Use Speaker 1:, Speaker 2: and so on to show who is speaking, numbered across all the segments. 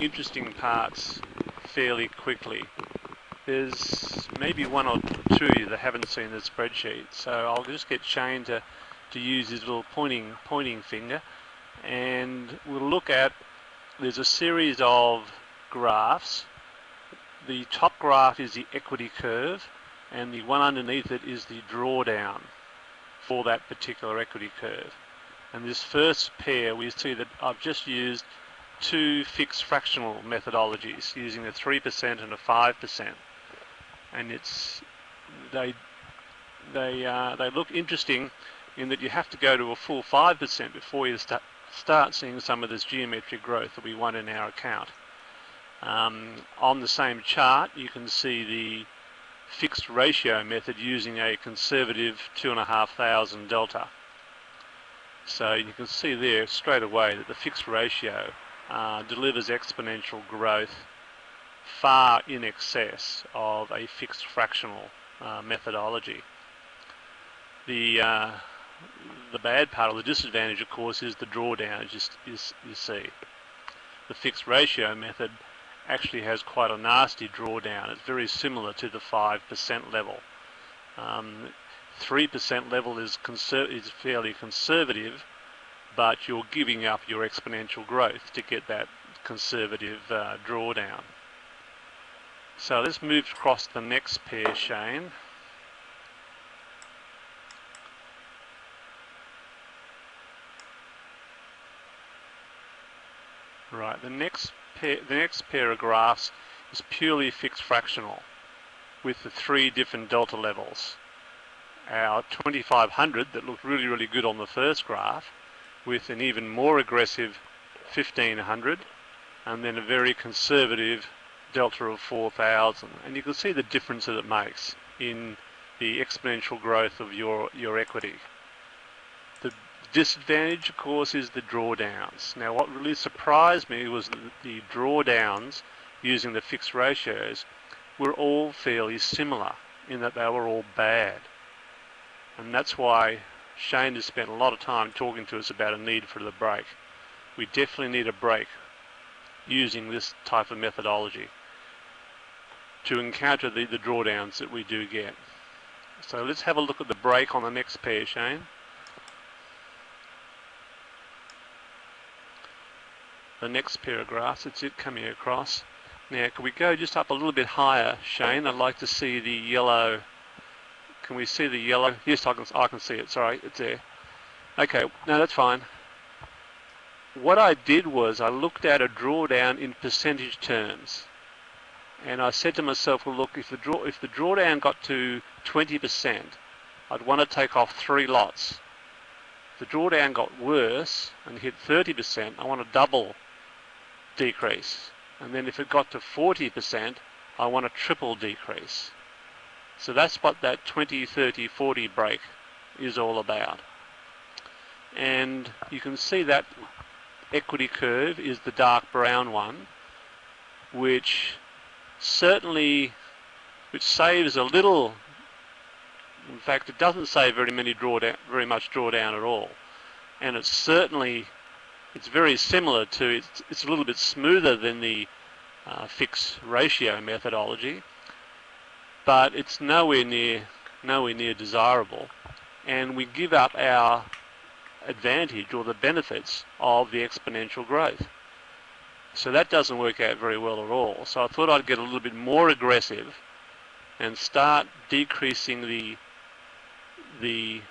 Speaker 1: interesting parts fairly quickly. There's maybe one or two of you that haven't seen the spreadsheet, so I'll just get Shane to use his little pointing finger, and we'll look at, there's a series of graphs. The top graph is the equity curve, and the one underneath it is the drawdown for that particular equity curve. And this first pair, we see that I've just used two fixed fractional methodologies using a 3% and a 5%, and they look interesting in that you have to go to a full 5% before you start seeing some of this geometric growth that we want in our account. On the same chart, you can see the fixed ratio method using a conservative 2,500 delta. So you can see there straight away that the fixed ratio delivers exponential growth far in excess of a fixed fractional methodology. The bad part, or the disadvantage, of course, is the drawdown, as you see. The fixed ratio method actually has quite a nasty drawdown. It's very similar to the 5% level. 3% level is fairly conservative, but you're giving up your exponential growth to get that conservative drawdown. So let's move across the next pair, Shane. Right, the next pair of graphs is purely fixed fractional with the three different delta levels. Our 2500 that looked really good on the first graph, with an even more aggressive 1500, and then a very conservative delta of 4000. And you can see the difference that it makes in the exponential growth of your equity. The disadvantage, of course, is the drawdowns. Now, what really surprised me was that the drawdowns using the fixed ratios were all fairly similar in that they were all bad. And that's why Shane has spent a lot of time talking to us about a need for the break. We definitely need a break using this type of methodology to encounter the drawdowns that we do get. So let's have a look at the break on the next pair, Shane. The next pair of graphs, it's it coming across. Now, can we go just up a little bit higher, Shane? I'd like to see the yellow. Can we see the yellow? Yes, I can see it. Sorry, it's there. Okay, no, that's fine. What I did was I looked at a drawdown in percentage terms, and I said to myself, well, look, if the drawdown got to 20%, I'd want to take off 3 lots. If the drawdown got worse and hit 30%, I want a double decrease. And then if it got to 40%, I want a triple decrease. So that's what that 20, 30, 40 break is all about. And you can see that equity curve is the dark brown one, which saves a little. In fact, it doesn't save very much drawdown at all. And it's very similar to, it's a little bit smoother than the fixed ratio methodology, but it's nowhere near desirable, and we give up our advantage or the benefits of the exponential growth. So that doesn't work out very well at all. So I thought I'd get a little bit more aggressive and start decreasing the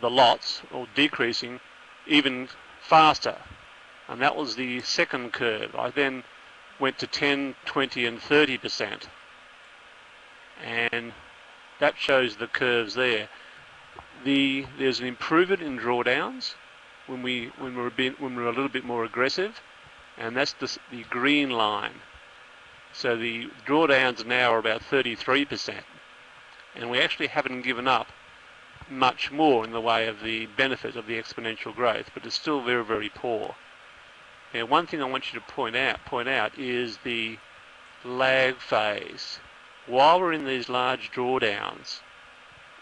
Speaker 1: lots, or decreasing even faster. And that was the second curve. I then went to 10, 20 and 30%. And that shows the curves there. There's an improvement in drawdowns when we're a little bit more aggressive, and that's the green line. So the drawdowns now are about 33%, and we actually haven't given up much more in the way of the benefit of the exponential growth, but it's still very poor. Now, one thing I want you to point out is the lag phase. While we're in these large drawdowns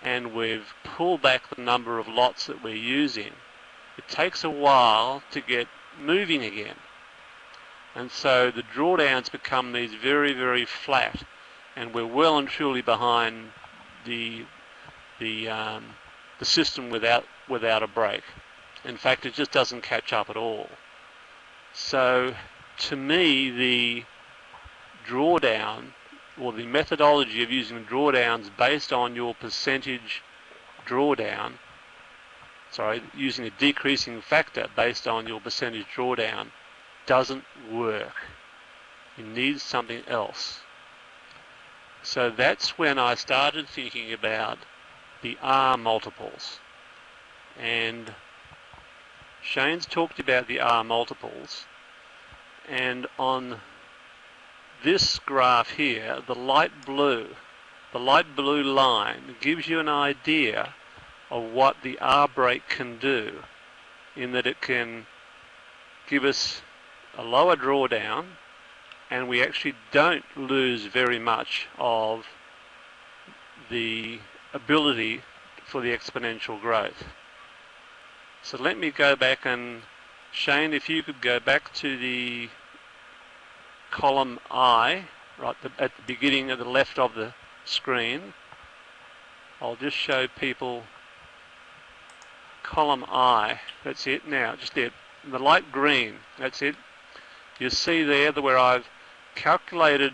Speaker 1: and we've pulled back the number of lots that we're using, it takes a while to get moving again. And so the drawdowns become these very, very flat, and we're well and truly behind the system without a break. In fact, it just doesn't catch up at all. So to me, the drawdown, or the methodology of using drawdowns based on your percentage drawdown, using a decreasing factor based on your percentage drawdown, doesn't work. You need something else. So that's when I started thinking about the R multiples. And Shane's talked about the R multiples, and on this graph here, the light blue line gives you an idea of what the R break can do, in that it can give us a lower drawdown, and we actually don't lose very much of the ability for the exponential growth. So let me go back, and Shane, if you could go back to the column I, right at the beginning of the left of the screen. I'll just show people column I. That's it. Now, just there, the light green. That's it. You see there where I've calculated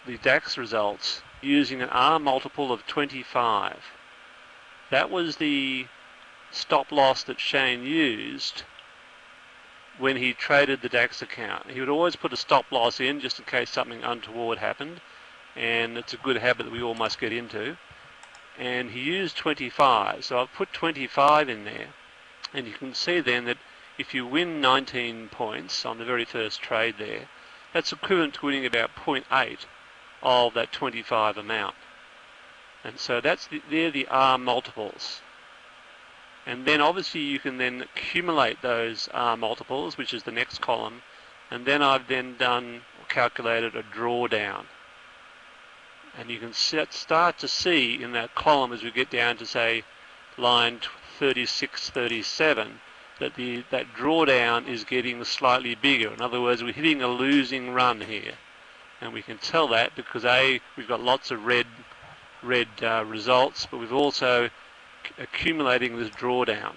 Speaker 1: the DAX results using an R multiple of 25. That was the stop loss that Shane used when he traded the DAX account. He would always put a stop loss in just in case something untoward happened, and it's a good habit that we all must get into. And he used 25, so I've put 25 in there, and you can see then that if you win 19 points on the very first trade there, that's equivalent to winning about 0.8 of that 25 amount. And so they're the R multiples. And then obviously you can then accumulate those R multiples, which is the next column, and then I've then calculated a drawdown. And you can start to see in that column, as we get down to say line 36, 37, that that drawdown is getting slightly bigger. In other words, we're hitting a losing run here, and we can tell that because we've got lots of red results, but we've also accumulating this drawdown.